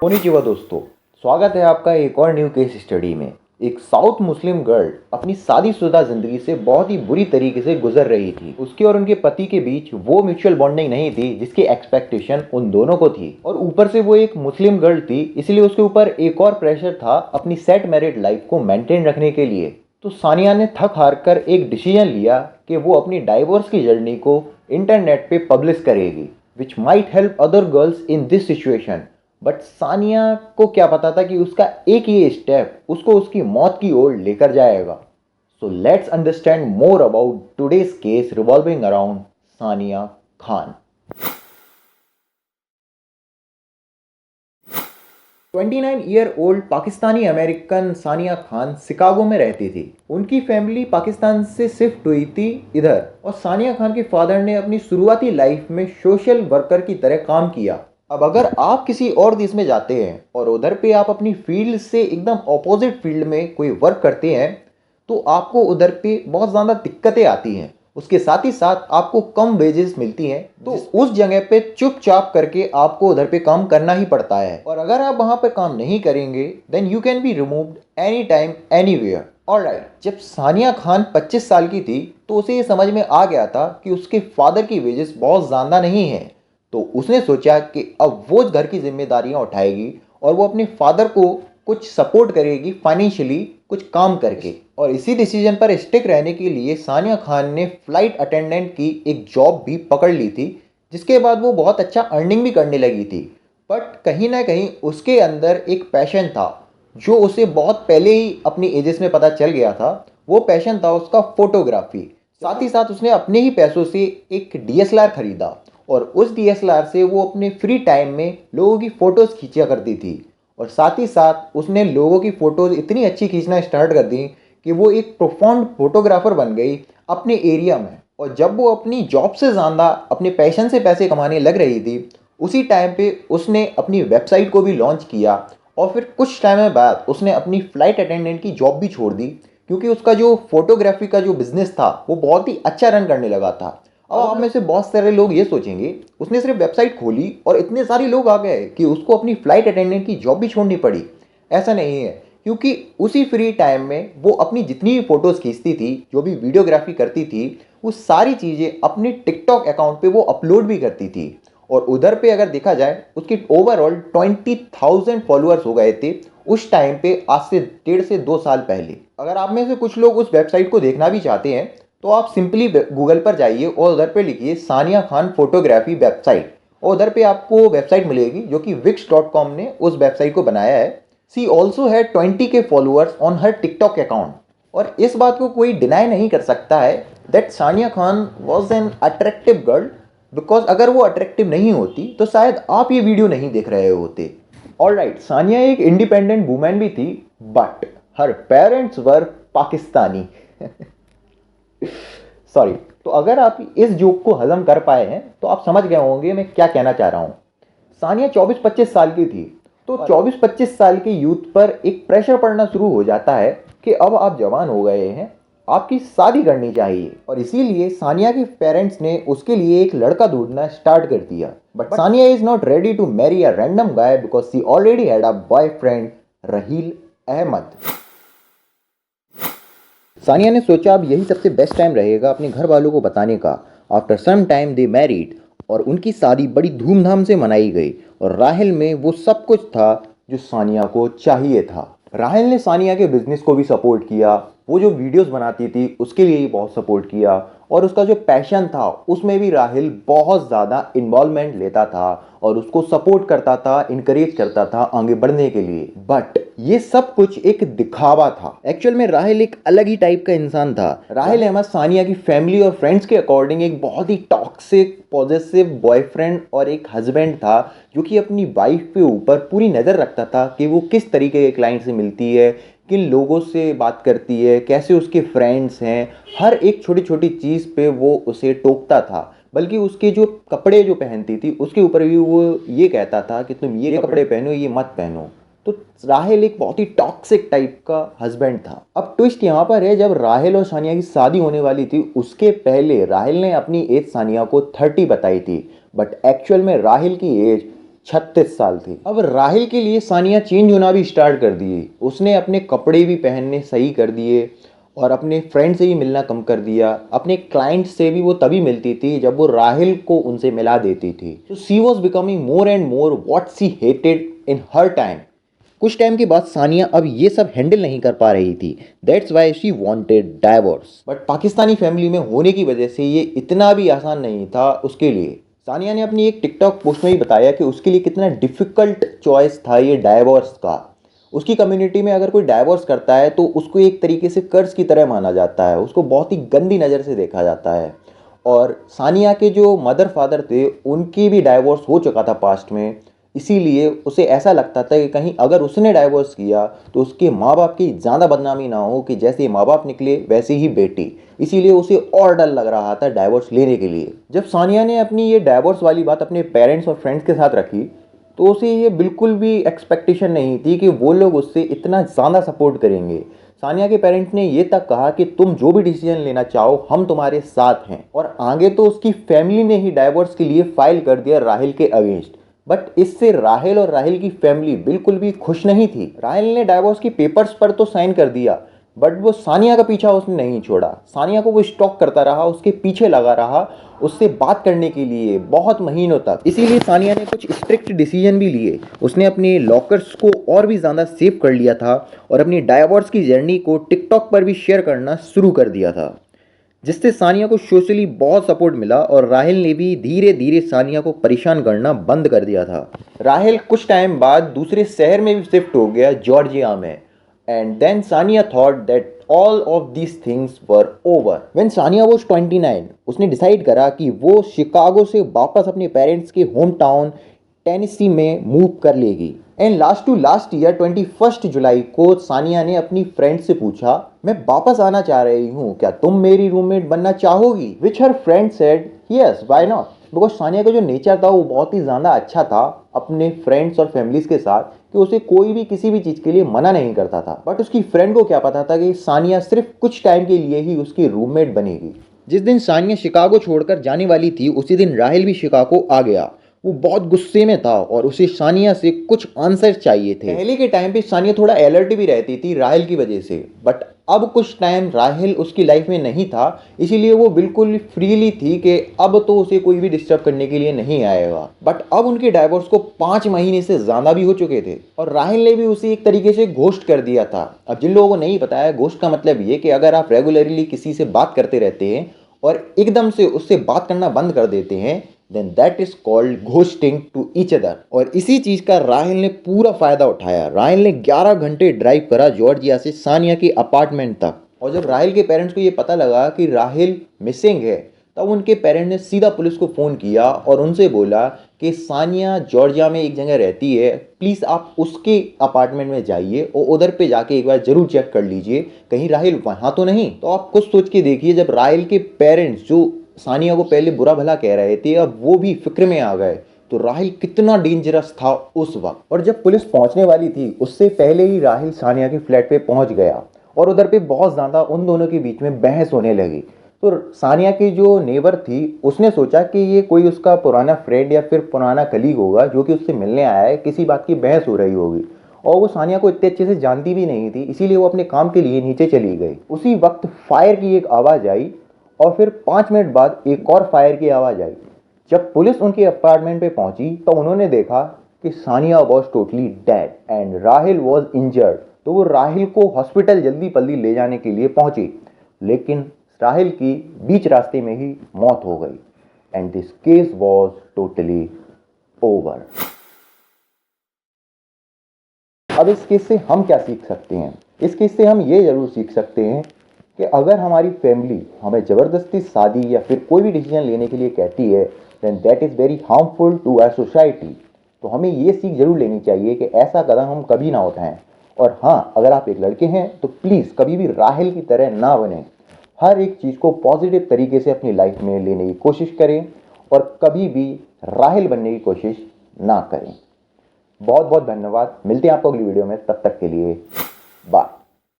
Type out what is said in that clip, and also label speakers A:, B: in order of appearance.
A: Konnichiwa दोस्तों, स्वागत है आपका एक और न्यू केस स्टडी में। एक साउथ मुस्लिम गर्ल अपनी शादीशुदा जिंदगी से बहुत ही बुरी तरीके से गुजर रही थी। उसके और उनके पति के बीच वो म्यूचुअल बॉन्डिंग नहीं थी जिसकी एक्सपेक्टेशन उन दोनों को थी, और ऊपर से वो एक मुस्लिम गर्ल थी, इसलिए उसके ऊपर एक और प्रेशर था अपनी सेट मैरिड लाइफ को मेंटेन रखने के लिए। तो सानिया ने थक हार कर एक डिसीजन लिया कि वो अपनी डाइवोर्स की जर्नी को इंटरनेट पे पब्लिश करेगी, which might help other girls in this situation. But Sania को क्या पता था कि उसका एक ही स्टेप उसको उसकी मौत की ओर लेकर जाएगा। So let's understand more about today's case revolving around Sania Khan. 29 year old Pakistani American Sania Khan Chicago में रहती थी। उनकी फैमिली पाकिस्तान से शिफ्ट हुई थी इधर, और सानिया खान के फादर ने अपनी शुरुआती लाइफ में सोशल वर्कर की तरह काम किया। अब अगर आप किसी और देश में जाते हैं और उधर पे आप अपनी फील्ड से एकदम ऑपोजिट फील्ड में कोई वर्क करते हैं, तो आपको उधर पे बहुत ज़्यादा दिक्कतें आती हैं। उसके साथ ही साथ आपको कम वेजेस मिलती हैं, तो उस जगह पे चुपचाप करके आपको उधर पे काम करना ही पड़ता है। और अगर आप वहाँ पे काम नहीं करेंगे then you can be removed any time anywhere. Alright, जब सानिया खान 25 साल की थी तो उसे ये समझ में आ गया था कि उसके फादर की वेजेस बहुत ज़्यादा नहीं है। तो उसने सोचा कि अब वो घर की जिम्मेदारियां उठाएगी और वो अपने फादर को कुछ सपोर्ट करेगी फाइनेंशियली, कुछ काम करके। और इसी डिसीजन पर स्टिक रहने के लिए सानिया खान ने फ्लाइट अटेंडेंट की एक जॉब भी पकड़ ली थी, जिसके बाद वो बहुत अच्छा अर्निंग भी करने लगी थी। बट कहीं ना कहीं उसके अंदर एक पैशन था जो उसे बहुत पहले ही अपनी एजेस में पता चल गया था। वो पैशन था उसका फोटोग्राफी। साथ ही साथ उसने अपने ही पैसों से एक डीएसएलआर खरीदा, और उस डीएसएलआर से वो अपने फ्री टाइम में लोगों की फ़ोटोज़ खींचा करती थी। और साथ ही साथ उसने लोगों की फ़ोटोज़ इतनी अच्छी खींचना स्टार्ट कर दी कि वो एक प्रोफाउंड फोटोग्राफर बन गई अपने एरिया में। और जब वो अपनी जॉब से ज़्यादा अपने पैशन से पैसे कमाने लग रही थी, उसी टाइम पे उसने अपनी वेबसाइट को भी लॉन्च किया। और फिर कुछ टाइम बाद उसने अपनी फ़्लाइट अटेंडेंट की जॉब भी छोड़ दी, क्योंकि उसका जो फोटोग्राफी का जो बिज़नेस था वो बहुत ही अच्छा रन करने लगा था। अब आप में से बहुत सारे लोग ये सोचेंगे उसने सिर्फ वेबसाइट खोली और इतने सारे लोग आ गए कि उसको अपनी फ्लाइट अटेंडेंट की जॉब भी छोड़नी पड़ी। ऐसा नहीं है, क्योंकि उसी फ्री टाइम में वो अपनी जितनी भी फोटोज़ खींचती थी, जो भी वीडियोग्राफी करती थी, वो सारी चीज़ें अपने टिकटॉक अकाउंट पे वो अपलोड भी करती थी। और उधर पे अगर देखा जाए उसके ओवरऑल 20,000 फॉलोअर्स हो गए थे उस टाइम पे, आज से 1.5 से 2 साल पहले। अगर आप में से कुछ लोग उस वेबसाइट को देखना भी चाहते हैं तो आप सिंपली गूगल पर जाइए और उधर पे लिखिए सानिया खान फोटोग्राफी वेबसाइट, और उधर पे आपको वेबसाइट मिलेगी जो कि wix.com ने उस वेबसाइट को बनाया है। सी ऑल्सो है 20K followers on her TikTok account. और इस बात को कोई डिनाई नहीं कर सकता है that Sania Khan was an attractive girl, because अगर वो अट्रैक्टिव नहीं होती तो शायद आप ये वीडियो नहीं देख रहे होते। ऑलराइट, सानिया एक इंडिपेंडेंट वुमेन भी थी, but her parents were Pakistani. Sorry. तो अगर आप इस जोक को हजम कर पाए हैं तो आप समझ गए होंगे मैं क्या कहना चाह रहा हूँ। सानिया 24-25 साल की थी, तो 24-25 साल के यूथ पर एक प्रेशर पड़ना शुरू हो जाता है कि अब आप जवान हो गए हैं, आपकी शादी करनी चाहिए। और इसीलिए सानिया के पेरेंट्स ने उसके लिए एक लड़का ढूंढना स्टार्ट कर दिया। But Sania is not ready to marry a random guy because she already had a boyfriend, Raheel Ahmed. Sania ने सोचा अब यही सबसे बेस्ट टाइम रहेगा अपने घर वालों को बताने का। आफ्टर सम टाइम दे मैरिड, और उनकी शादी बड़ी धूमधाम से मनाई गई। और राहिल में वो सब कुछ था जो सानिया को चाहिए था। राहिल ने सानिया के बिजनेस को भी सपोर्ट किया, वो जो वीडियोस बनाती थी उसके लिए भी बहुत सपोर्ट किया, और उसका जो पैशन था उसमें भी राहिल बहुत ज़्यादा इन्वॉल्वमेंट लेता था और उसको सपोर्ट करता था, इनकरेज करता था आगे बढ़ने के लिए। बट ये सब कुछ एक दिखावा था। एक्चुअल में राहिल एक अलग ही टाइप का इंसान था। राहिल अहमद सानिया की फैमिली और फ्रेंड्स के अकॉर्डिंग एक बहुत ही टॉक्सिक पॉजेसिव बॉयफ्रेंड और एक हस्बैंड था, जो कि अपनी वाइफ के ऊपर पूरी नज़र रखता था कि वो किस तरीके के क्लाइंट से मिलती है, किन लोगों से बात करती है, कैसे उसके फ्रेंड्स हैं। हर एक छोटी छोटी चीज़ पे वो उसे टोकता था। बल्कि उसके जो कपड़े जो पहनती थी उसके ऊपर भी वो ये कहता था कि तुम ये कपड़े पहनो, ये मत पहनो। तो राहिल एक बहुत ही टॉक्सिक टाइप का हस्बैंड था। अब ट्विस्ट यहाँ पर है, जब राहिल और सानिया की शादी होने वाली थी उसके पहले राहिल ने अपनी एज सानिया को 30 बताई थी, बट एक्चुअल में राहिल की एज 36 साल थी। अब राहिल के लिए सानिया चेंज होना भी स्टार्ट कर दिए। उसने अपने कपड़े भी पहनने सही कर दिए और अपने फ्रेंड से भी मिलना कम कर दिया। अपने क्लाइंट से भी वो तभी मिलती थी जब वो राहिल को उनसे मिला देती थी। तो she was becoming more and more what she hated in her time. कुछ टाइम के बाद सानिया अब ये सब हैंडल नहीं कर पा रही थी। That's why she wanted divorce. But Pakistani family में होने की वजह से ये इतना भी आसान नहीं था उसके लिए। सानिया ने अपनी एक टिकटॉक पोस्ट में ही बताया कि उसके लिए कितना डिफ़िकल्ट चॉइस था ये डाइवोर्स का। उसकी कम्युनिटी में अगर कोई डाइवोर्स करता है तो उसको एक तरीके से कर्ज की तरह माना जाता है, उसको बहुत ही गंदी नज़र से देखा जाता है। और सानिया के जो मदर फादर थे उनकी भी डाइवोर्स हो चुका था पास्ट में, इसीलिए उसे ऐसा लगता था कि कहीं अगर उसने डाइवोर्स किया तो उसके माँ बाप की ज़्यादा बदनामी ना हो कि जैसे माँ बाप निकले वैसे ही बेटी। इसीलिए उसे और डर लग रहा था डाइवोर्स लेने के लिए। जब सानिया ने अपनी ये डाइवोर्स वाली बात अपने पेरेंट्स और फ्रेंड्स के साथ रखी तो उसे ये बिल्कुल भी एक्सपेक्टेशन नहीं थी कि वो लोग उससे इतना ज़्यादा सपोर्ट करेंगे। सानिया के पेरेंट्स ने ये तक कहा कि तुम जो भी डिसीजन लेना चाहो हम तुम्हारे साथ हैं। और आगे तो उसकी फैमिली ने ही डाइवोर्स के लिए फाइल कर दिया राहिल के अगेंस्ट। बट इससे राहिल और राहिल की फैमिली बिल्कुल भी खुश नहीं थी। राहिल ने डाइवोर्स की पेपर्स पर तो साइन कर दिया बट वो सानिया का पीछा उसने नहीं छोड़ा। सानिया को वो स्टॉक करता रहा, उसके पीछे लगा रहा, उससे बात करने के लिए बहुत महीनों तक। इसीलिए सानिया ने कुछ स्ट्रिक्ट डिसीजन भी लिए। उसने अपने लॉकर्स को और भी ज़्यादा सेव कर लिया था और अपनी डाइवोर्स की जर्नी को टिकटॉक पर भी शेयर करना शुरू कर दिया था, जिससे सानिया को सोशली बहुत सपोर्ट मिला और राहिल ने भी धीरे धीरे सानिया को परेशान करना बंद कर दिया था। राहिल कुछ टाइम बाद दूसरे शहर में भी शिफ्ट हो गया, जॉर्जिया में। And then Sania thought that all of these things were over. When Sania was 29 उसने डिसाइड करा कि वो शिकागो से वापस अपने पेरेंट्स के होम टाउन टेनेसी में मूव कर लेगी। एंड लास्ट ईयर 21 जुलाई को सानिया ने अपनी फ्रेंड से पूछा, मैं वापस आना चाह रही हूँ, क्या तुम मेरी रूममेट बनना चाहोगी? Which her friend said yes, why not. Because Sania का जो नेचर था वो बहुत ही ज़्यादा अच्छा था अपने फ्रेंड्स और फैमिलीज के साथ, कि उसे कोई भी किसी भी चीज़ के लिए मना नहीं करता था। बट उसकी फ्रेंड को क्या पता था कि सानिया सिर्फ कुछ टाइम के लिए ही उसकी रूममेट बनेगी। जिस दिन सानिया शिकागो छोड़कर जाने वाली थी उसी दिन राहिल भी शिकागो आ गया। वो बहुत गुस्से में था और उसे सानिया से कुछ आंसर चाहिए थे। पहले के टाइम पे सानिया थोड़ा अलर्ट भी रहती थी राहिल की वजह से, बट अब कुछ टाइम राहिल उसकी लाइफ में नहीं था, इसीलिए वो बिल्कुल फ्रीली थी कि अब तो उसे कोई भी डिस्टर्ब करने के लिए नहीं आएगा। बट अब उनके डाइवोर्स को 5 महीने से ज़्यादा भी हो चुके थे और राहिल ने भी उसे एक तरीके से घोस्ट कर दिया था। अब जिन लोगों को नहीं पता है, घोस्ट का मतलब ये कि अगर आप रेगुलरली किसी से बात करते रहते हैं और एकदम से उससे बात करना बंद कर देते हैं, then that is called ghosting to each other. और इसी चीज़ का राहिल ने पूरा फ़ायदा उठाया। राहिल ने 11 घंटे ड्राइव करा जॉर्जिया से सानिया के अपार्टमेंट तक। और जब राहिल के पेरेंट्स को ये पता लगा कि राहिल मिसिंग है तब उनके पेरेंट्स ने सीधा पुलिस को फ़ोन किया और उनसे बोला कि सानिया जॉर्जिया में एक जगह रहती है, प्लीज़ आप उसके अपार्टमेंट में जाइए और उधर पे जाके एक बार ज़रूर चेक कर लीजिए कहीं राहिल वहाँ तो नहीं। तो आप कुछ सोच के देखिए, जब राहिल के पेरेंट्स जो सानिया को पहले बुरा भला कह रहे थे अब वो भी फिक्र में आ गए, तो राहिल कितना डेंजरस था उस वक्त। और जब पुलिस पहुंचने वाली थी उससे पहले ही राहिल सानिया के फ्लैट पे पहुंच गया और उधर पे बहुत ज़्यादा उन दोनों के बीच में बहस होने लगी। तो सानिया की जो नेबर थी उसने सोचा कि ये कोई उसका पुराना फ्रेंड या फिर पुराना कलीग होगा जो कि उससे मिलने आया है, किसी बात की बहस हो रही होगी। और वो सानिया को इतने अच्छे से जानती भी नहीं थी, इसीलिए वो अपने काम के लिए नीचे चली गई। उसी वक्त फायर की एक आवाज़ आई और फिर 5 मिनट बाद एक और फायर की आवाज़ आई। जब पुलिस उनके अपार्टमेंट पे पहुंची तो उन्होंने देखा कि Sania was totally dead and Rahil was injured. तो वो राहिल को हॉस्पिटल जल्दी पल्दी ले जाने के लिए पहुंची, लेकिन राहिल की बीच रास्ते में ही मौत हो गई and this case was totally over. अब इस केस से हम क्या सीख सकते हैं? इस केस से हम ये ज़रूर सीख सकते हैं कि अगर हमारी फैमिली हमें ज़बरदस्ती शादी या फिर कोई भी डिसीजन लेने के लिए कहती है then that is very harmful to our society. तो हमें ये सीख ज़रूर लेनी चाहिए कि ऐसा कदम हम कभी ना उठाएं। और हाँ, अगर आप एक लड़के हैं तो प्लीज़ कभी भी राहिल की तरह ना बने। हर एक चीज़ को पॉजिटिव तरीके से अपनी लाइफ में लेने की कोशिश करें और कभी भी राहिल बनने की कोशिश ना करें। बहुत बहुत धन्यवाद। मिलते हैं आपको अगली वीडियो में, तब तक के लिए बाय।